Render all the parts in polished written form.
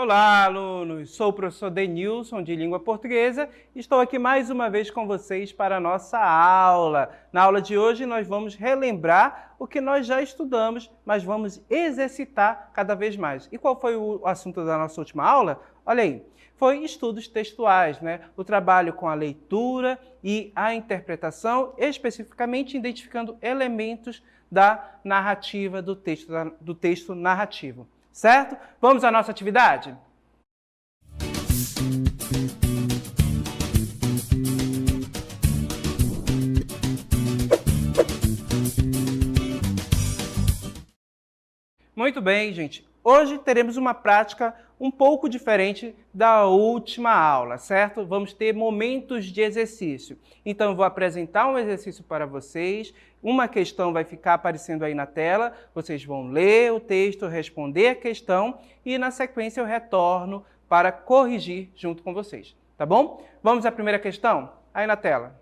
Olá, alunos! Sou o professor Denilson, de Língua Portuguesa, e estou aqui mais uma vez com vocês para a nossa aula. Na aula de hoje, nós vamos relembrar o que nós já estudamos, mas vamos exercitar cada vez mais. E qual foi o assunto da nossa última aula? Olha aí, foi estudos textuais, né? O trabalho com a leitura e a interpretação, especificamente identificando elementos da narrativa do texto narrativo. Certo? Vamos à nossa atividade? Muito bem, gente. Hoje teremos uma prática um pouco diferente da última aula, certo? Vamos ter momentos de exercício. Então, eu vou apresentar um exercício para vocês, uma questão vai ficar aparecendo aí na tela, vocês vão ler o texto, responder a questão e, na sequência, eu retorno para corrigir junto com vocês, tá bom? Vamos à primeira questão? Aí na tela.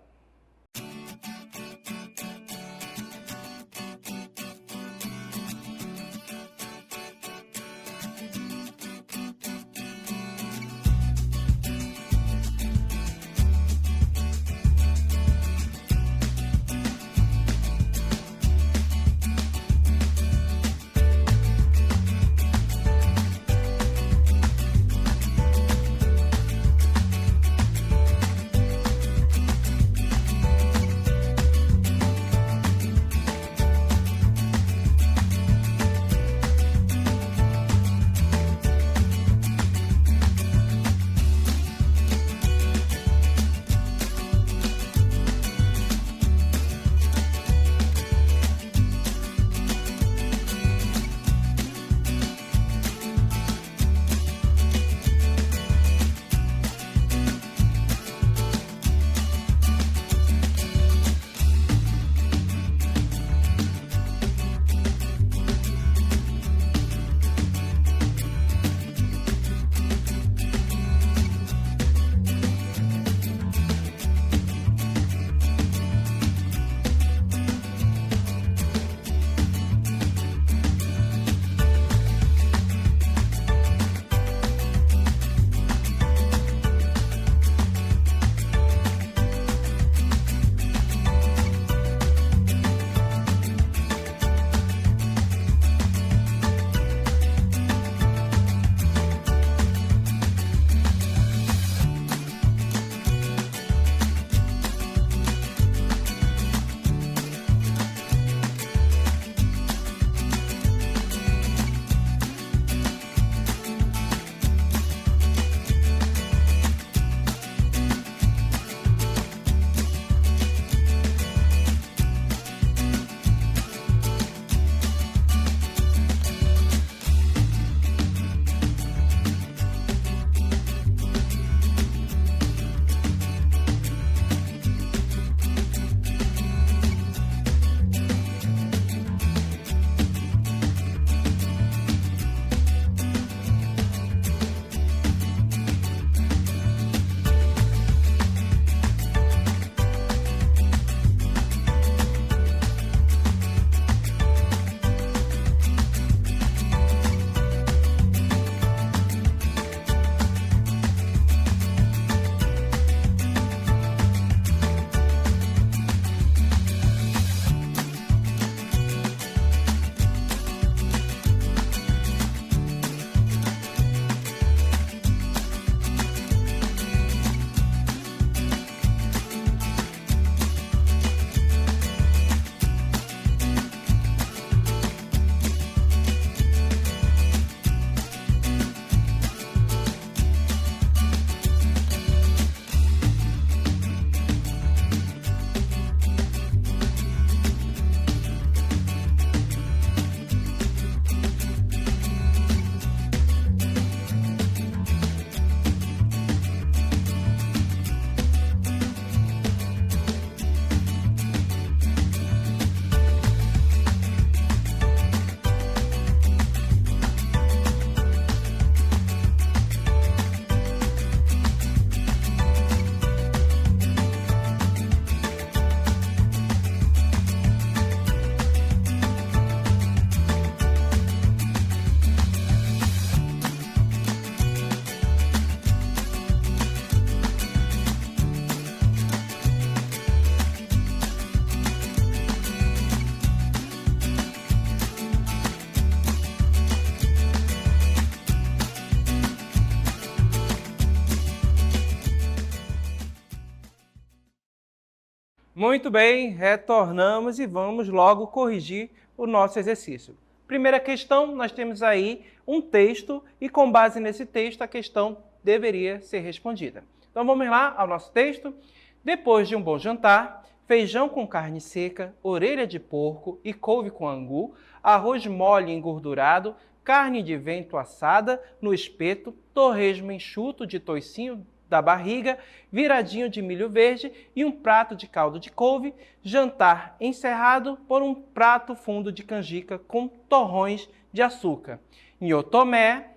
Muito bem, retornamos e vamos logo corrigir o nosso exercício. Primeira questão, nós temos aí um texto e com base nesse texto a questão deveria ser respondida. Então vamos lá ao nosso texto. Depois de um bom jantar, feijão com carne seca, orelha de porco e couve com angu, arroz mole engordurado, carne de vento assada no espeto, torresmo enxuto de toicinho da barriga, viradinho de milho verde e um prato de caldo de couve, jantar encerrado por um prato fundo de canjica com torrões de açúcar. Nhô Tomé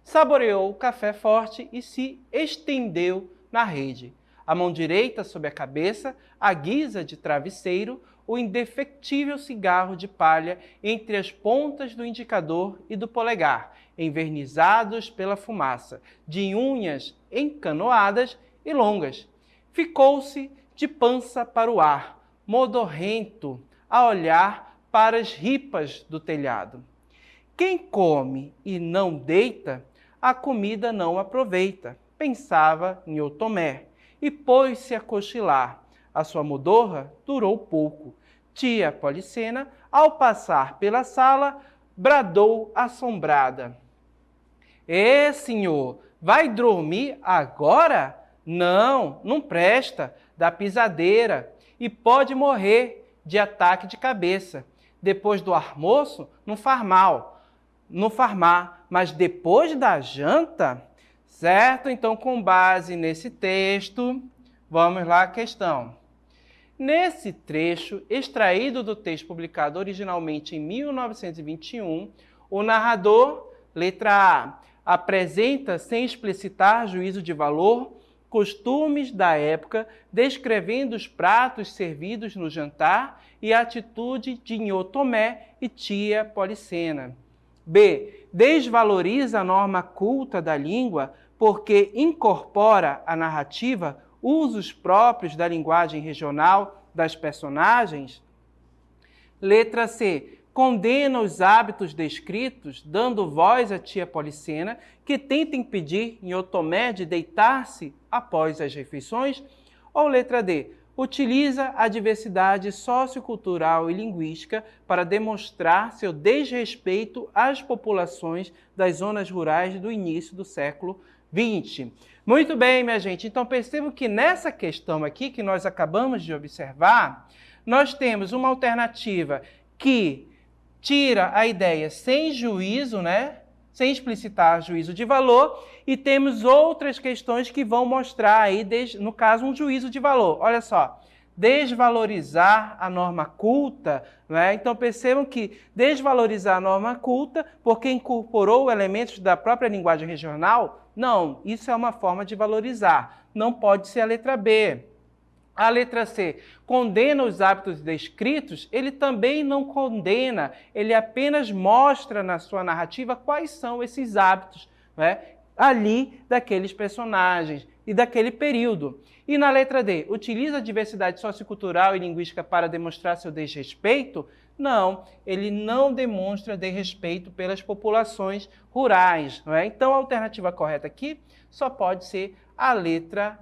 saboreou o café forte e se estendeu na rede. A mão direita sob a cabeça, à guisa de travesseiro, o indefectível cigarro de palha entre as pontas do indicador e do polegar, envernizados pela fumaça, de unhas encanoadas e longas. Ficou-se de pança para o ar, modorrento, a olhar para as ripas do telhado. Quem come e não deita, a comida não aproveita, pensava Nhô Tomé, e pôs-se a cochilar. A sua modorra durou pouco. Tia Policena, ao passar pela sala, bradou assombrada: senhor, vai dormir agora? Não, não presta, dá pisadeira e pode morrer de ataque de cabeça. Depois do almoço, não faz mal, mas depois da janta, certo? Então, com base nesse texto, vamos lá à questão. Nesse trecho, extraído do texto publicado originalmente em 1921, o narrador, letra A, apresenta, sem explicitar juízo de valor, costumes da época, descrevendo os pratos servidos no jantar e a atitude de Nhô Tomé e tia Policena. B. Desvaloriza a norma culta da língua porque incorpora à narrativa usos próprios da linguagem regional das personagens. Letra C. Condena os hábitos descritos, dando voz à tia Policena, que tenta impedir Nhô Tomé de deitar-se após as refeições. Ou letra D. Utiliza a diversidade sociocultural e linguística para demonstrar seu desrespeito às populações das zonas rurais do início do século XX. Muito bem, minha gente. Então, percebo que nessa questão aqui, que nós acabamos de observar, nós temos uma alternativa que tira a ideia sem juízo, né? Sem explicitar juízo de valor, e temos outras questões que vão mostrar aí, no caso, um juízo de valor. Olha só, desvalorizar a norma culta, né? Então percebam que desvalorizar a norma culta, porque incorporou elementos da própria linguagem regional, não, isso é uma forma de valorizar, não pode ser a letra B. A letra C, condena os hábitos descritos, ele também não condena, ele apenas mostra na sua narrativa quais são esses hábitos, né, ali daqueles personagens e daquele período. E na letra D, utiliza a diversidade sociocultural e linguística para demonstrar seu desrespeito? Não, ele não demonstra desrespeito pelas populações rurais. Não é? Então, a alternativa correta aqui só pode ser a letra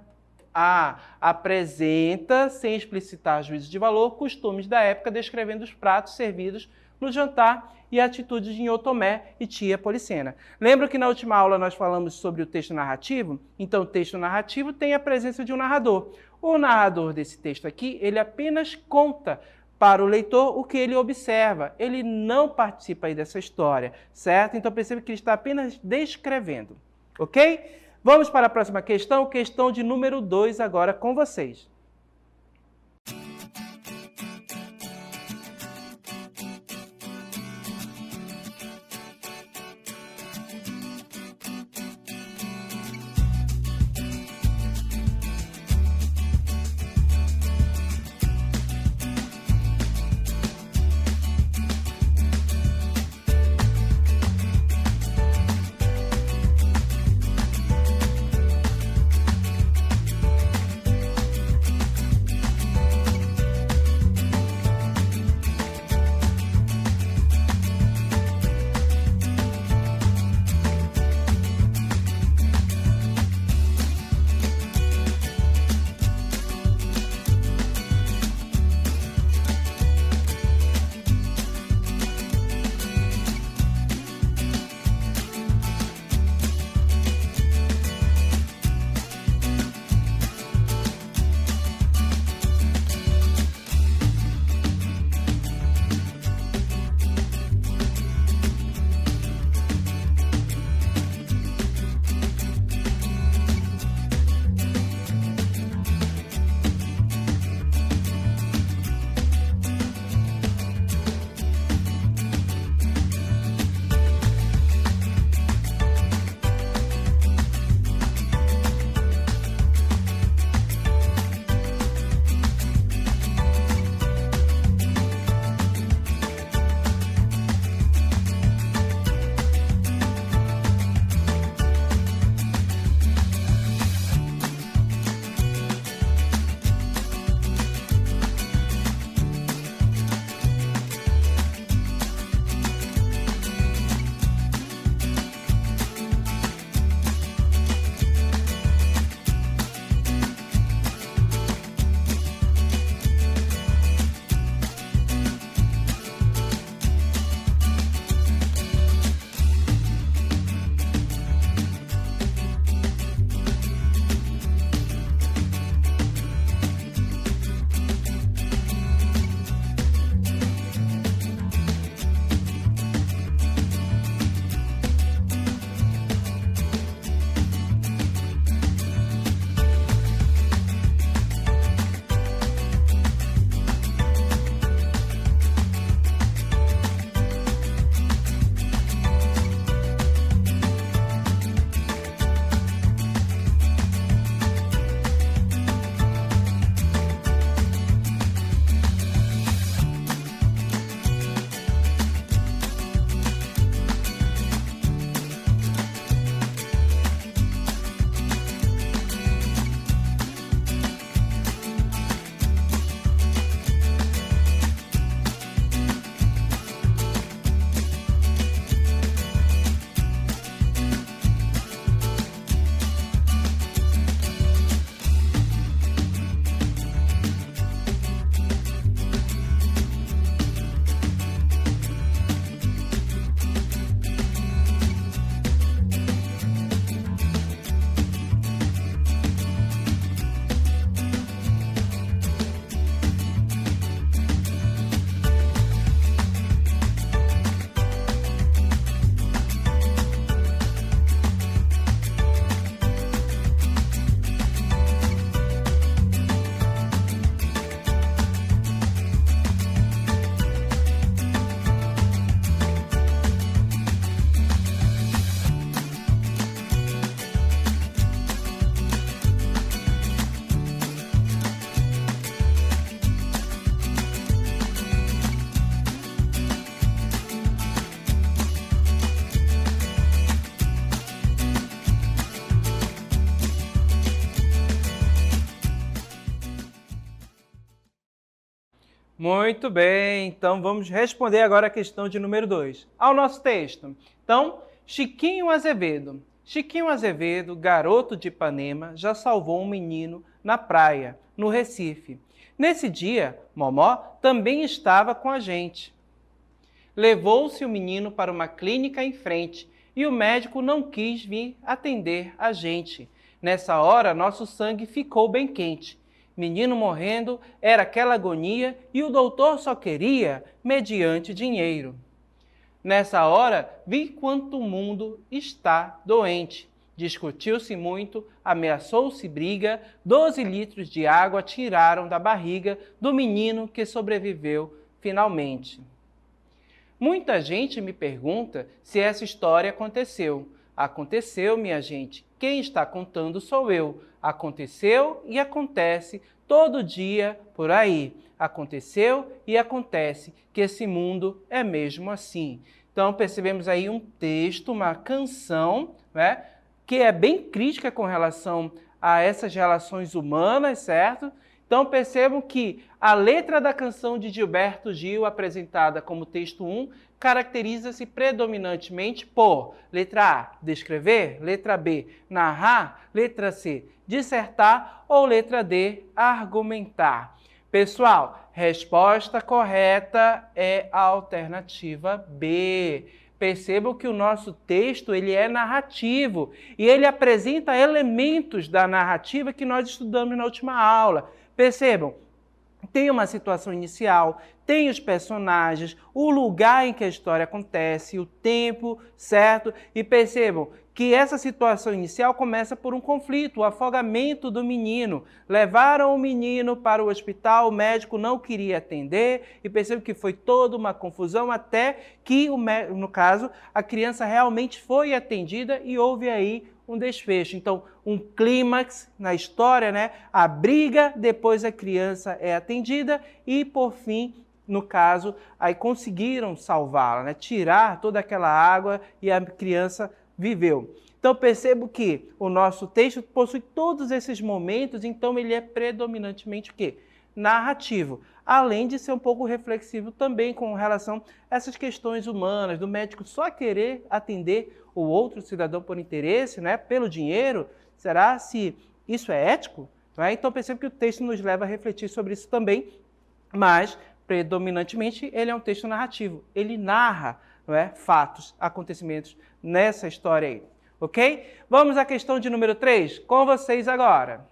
A. Apresenta, sem explicitar juízo de valor, costumes da época, descrevendo os pratos servidos no jantar e atitudes de Nhô Tomé e tia Policena. Lembra que na última aula nós falamos sobre o texto narrativo? Então, o texto narrativo tem a presença de um narrador. O narrador desse texto aqui, ele apenas conta para o leitor o que ele observa. Ele não participa aí dessa história, certo? Então, perceba que ele está apenas descrevendo, ok? Vamos para a próxima questão, questão de número 2 agora com vocês. Muito bem, então vamos responder agora a questão de número 2. Ao nosso texto. Então, Chiquinho Azevedo. Chiquinho Azevedo, garoto de Ipanema, já salvou um menino na praia, no Recife. Nesse dia, Momó também estava com a gente. Levou-se o menino para uma clínica em frente e o médico não quis vir atender a gente. Nessa hora, nosso sangue ficou bem quente. Menino morrendo, era aquela agonia e o doutor só queria mediante dinheiro. Nessa hora, vi quanto o mundo está doente. Discutiu-se muito, ameaçou-se briga, 12 litros de água tiraram da barriga do menino que sobreviveu finalmente. Muita gente me pergunta se essa história aconteceu. Aconteceu, minha gente. Quem está contando sou eu. Aconteceu e acontece todo dia por aí. Aconteceu e acontece que esse mundo é mesmo assim. Então, percebemos aí um texto, uma canção, né, que é bem crítica com relação a essas relações humanas, certo? Então, percebam que a letra da canção de Gilberto Gil, apresentada como texto 1, caracteriza-se predominantemente por letra A, descrever, letra B, narrar, letra C, dissertar ou letra D, argumentar. Pessoal, resposta correta é a alternativa B. Percebam que o nosso texto ele é narrativo e ele apresenta elementos da narrativa que nós estudamos na última aula. Percebam, tem uma situação inicial, tem os personagens, o lugar em que a história acontece, o tempo, certo? E percebam que essa situação inicial começa por um conflito, o afogamento do menino. Levaram o menino para o hospital, o médico não queria atender e percebam que foi toda uma confusão até que, no caso, a criança realmente foi atendida e houve aí um desfecho. Então, um clímax na história, né? A briga, depois a criança é atendida e, por fim, no caso, aí conseguiram salvá-la, né? Tirar toda aquela água e a criança viveu. Então, percebo que o nosso texto possui todos esses momentos, então ele é predominantemente o quê? Narrativo, além de ser um pouco reflexivo também com relação a essas questões humanas, do médico só querer atender o outro cidadão por interesse, né, pelo dinheiro. Será se isso é ético? Então, percebo que o texto nos leva a refletir sobre isso também, mas, predominantemente, ele é um texto narrativo. Ele narra, não é, fatos, acontecimentos nessa história aí. Ok? Vamos à questão de número 3, com vocês agora.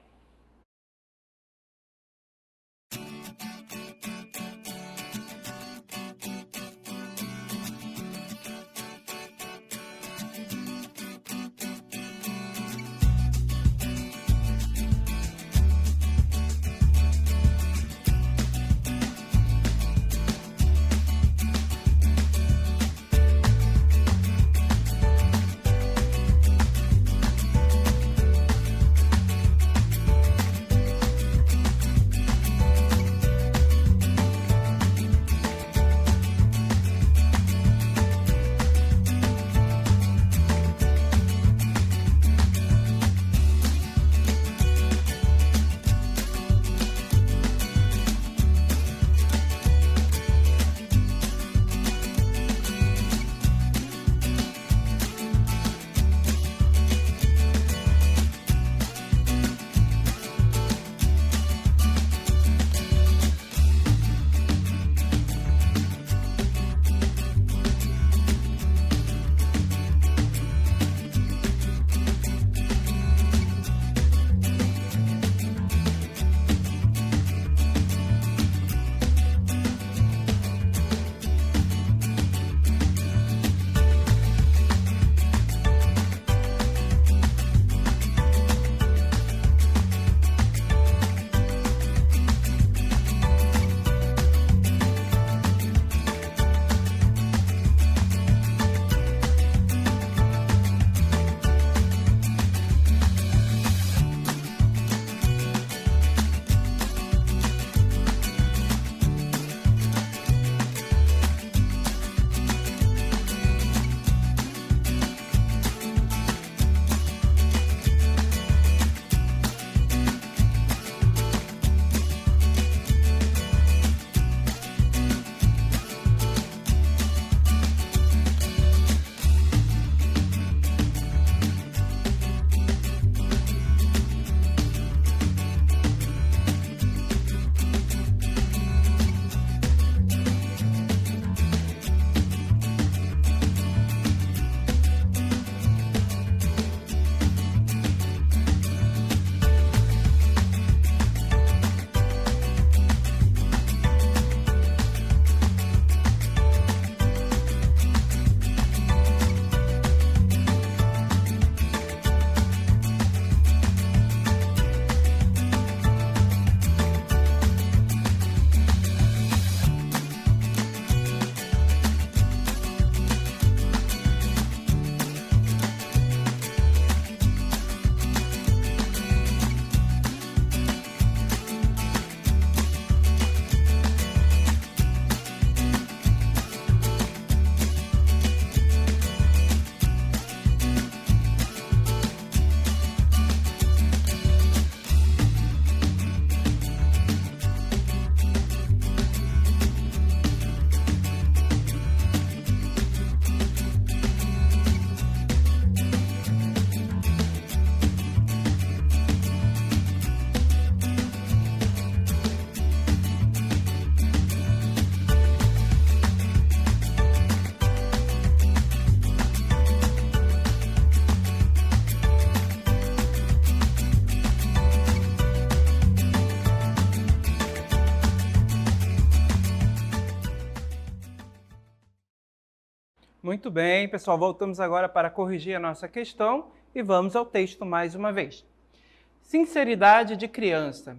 Muito bem, pessoal, voltamos agora para corrigir a nossa questão e vamos ao texto mais uma vez. Sinceridade de criança.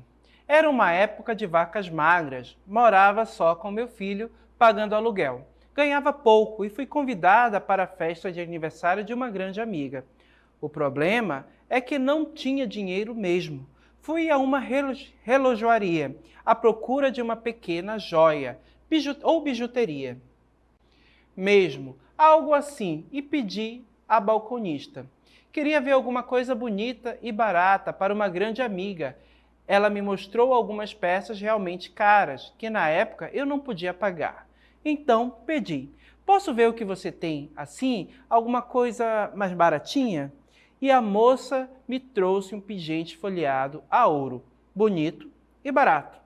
Era uma época de vacas magras, morava só com meu filho, pagando aluguel. Ganhava pouco e fui convidada para a festa de aniversário de uma grande amiga. O problema é que não tinha dinheiro mesmo. Fui a uma relojoaria à procura de uma pequena joia ou bijuteria. Mesmo, algo assim, e pedi à balconista. Queria ver alguma coisa bonita e barata para uma grande amiga. Ela me mostrou algumas peças realmente caras, que na época eu não podia pagar. Então pedi, posso ver o que você tem assim? Alguma coisa mais baratinha? E a moça me trouxe um pingente folheado a ouro, bonito e barato.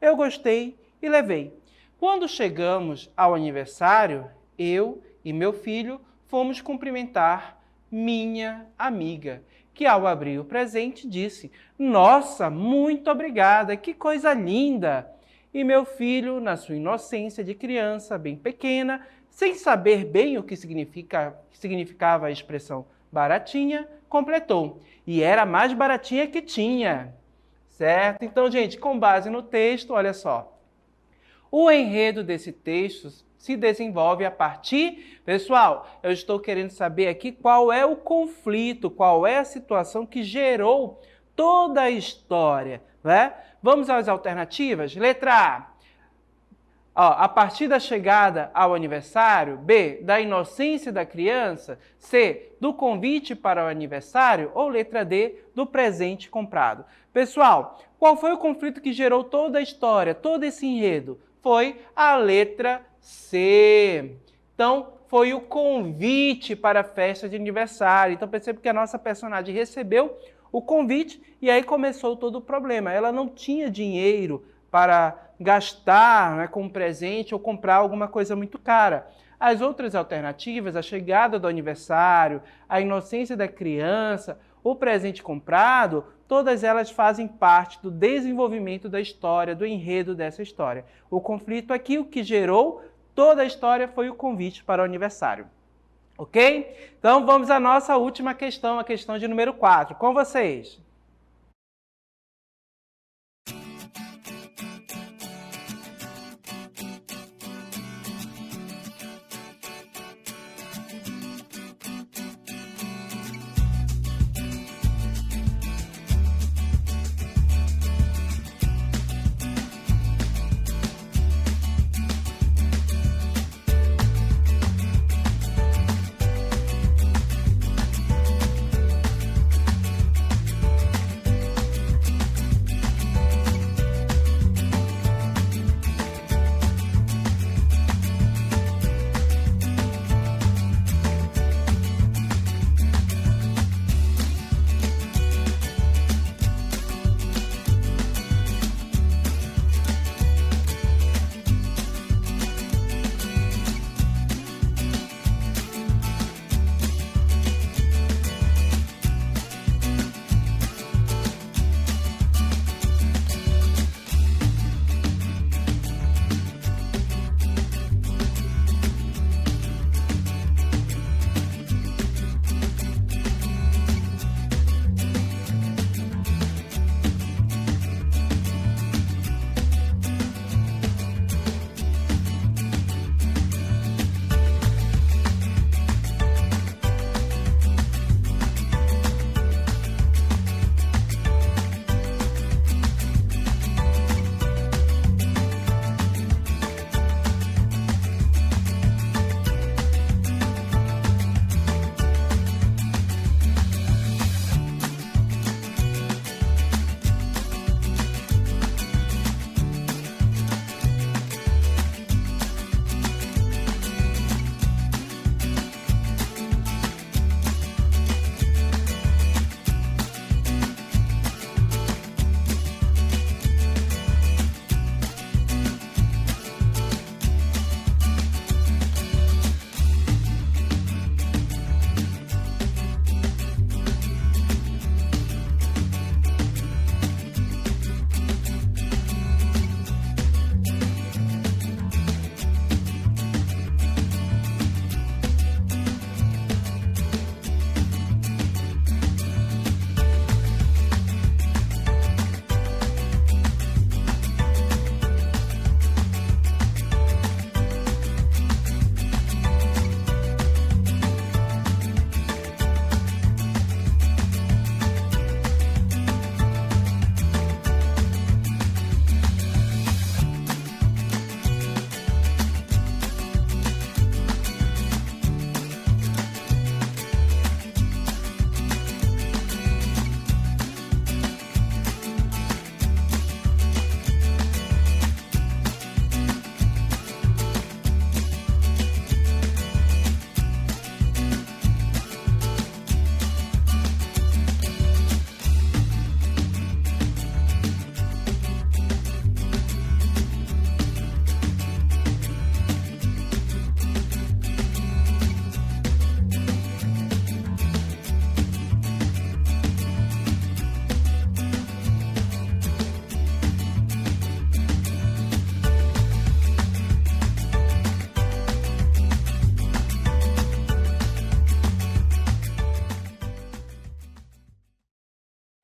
Eu gostei e levei. Quando chegamos ao aniversário, eu e meu filho fomos cumprimentar minha amiga, que ao abrir o presente disse: "Nossa, muito obrigada, que coisa linda!" E meu filho, na sua inocência de criança bem pequena, sem saber bem o que significava a expressão baratinha, completou: "E era a mais baratinha que tinha." Certo? Então, gente, com base no texto, olha só. O enredo desse texto se desenvolve a partir... Pessoal, eu estou querendo saber aqui qual é o conflito, qual é a situação que gerou toda a história, né? Vamos às alternativas? Letra A, a partir da chegada ao aniversário. B, da inocência da criança. C, do convite para o aniversário. Ou letra D, do presente comprado. Pessoal, qual foi o conflito que gerou toda a história, todo esse enredo? Foi a letra C. Então, foi o convite para a festa de aniversário. Então, percebe que a nossa personagem recebeu o convite e aí começou todo o problema. Ela não tinha dinheiro para gastar, né, com um presente ou comprar alguma coisa muito cara. As outras alternativas, a chegada do aniversário, a inocência da criança, o presente comprado, todas elas fazem parte do desenvolvimento da história, do enredo dessa história. O conflito aqui, o que gerou toda a história foi o convite para o aniversário. Ok? Então vamos à nossa última questão, a questão de número 4. Com vocês.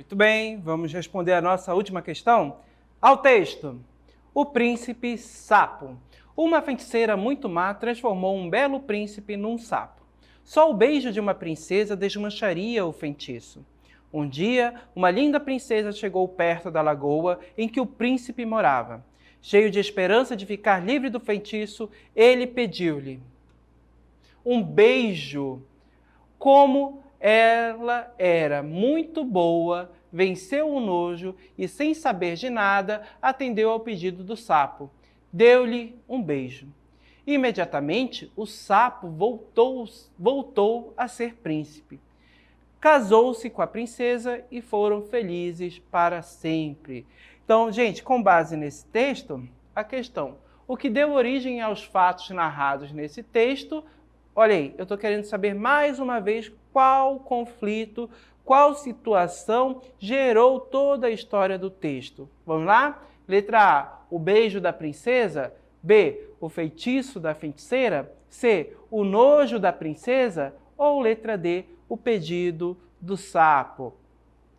Muito bem, vamos responder a nossa última questão? Ao texto. O príncipe sapo. Uma feiticeira muito má transformou um belo príncipe num sapo. Só o beijo de uma princesa desmancharia o feitiço. Um dia, uma linda princesa chegou perto da lagoa em que o príncipe morava. Cheio de esperança de ficar livre do feitiço, ele pediu-lhe um beijo. Como ela era muito boa, venceu o nojo e, sem saber de nada, atendeu ao pedido do sapo. Deu-lhe um beijo. Imediatamente, o sapo voltou a ser príncipe. Casou-se com a princesa e foram felizes para sempre. Então, gente, com base nesse texto, a questão: o que deu origem aos fatos narrados nesse texto? Olha aí, eu estou querendo saber mais uma vez qual conflito, qual situação gerou toda a história do texto. Vamos lá? Letra A, o beijo da princesa. B, o feitiço da feiticeira. C, o nojo da princesa. Ou letra D, o pedido do sapo.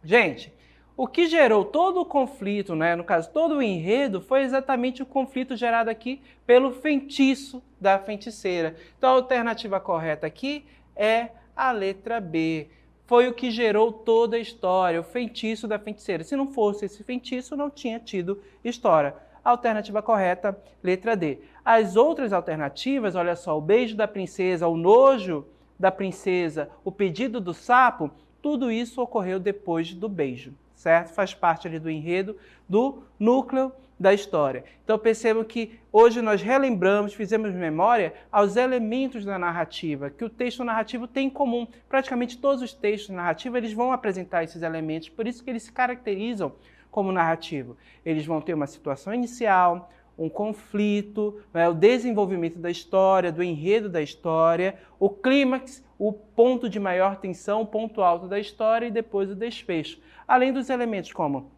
Gente, o que gerou todo o conflito, no caso, todo o enredo, foi exatamente o conflito gerado aqui pelo feitiço da feiticeira. Então, a alternativa correta aqui é a letra B. Foi o que gerou toda a história, o feitiço da feiticeira. Se não fosse esse feitiço, não tinha tido história. A alternativa correta, letra D. As outras alternativas, olha só, o beijo da princesa, o nojo da princesa, o pedido do sapo, tudo isso ocorreu depois do beijo, certo? Faz parte ali do enredo, do núcleo da história. Então percebam que hoje nós relembramos, fizemos memória aos elementos da narrativa, que o texto narrativo tem em comum. Praticamente todos os textos narrativos eles vão apresentar esses elementos, por isso que eles se caracterizam como narrativo. Eles vão ter uma situação inicial, um conflito, o desenvolvimento da história, do enredo da história, o clímax, o ponto de maior tensão, o ponto alto da história e depois o desfecho. Além dos elementos como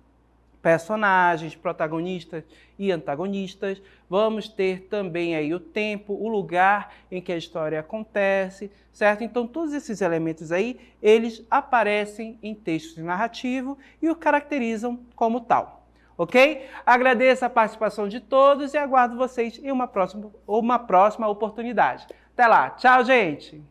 personagens, protagonistas e antagonistas, vamos ter também aí o tempo, o lugar em que a história acontece, certo? Então todos esses elementos aí, eles aparecem em textos narrativos e o caracterizam como tal. Ok? Agradeço a participação de todos e aguardo vocês em uma próxima oportunidade. Até lá. Tchau, gente!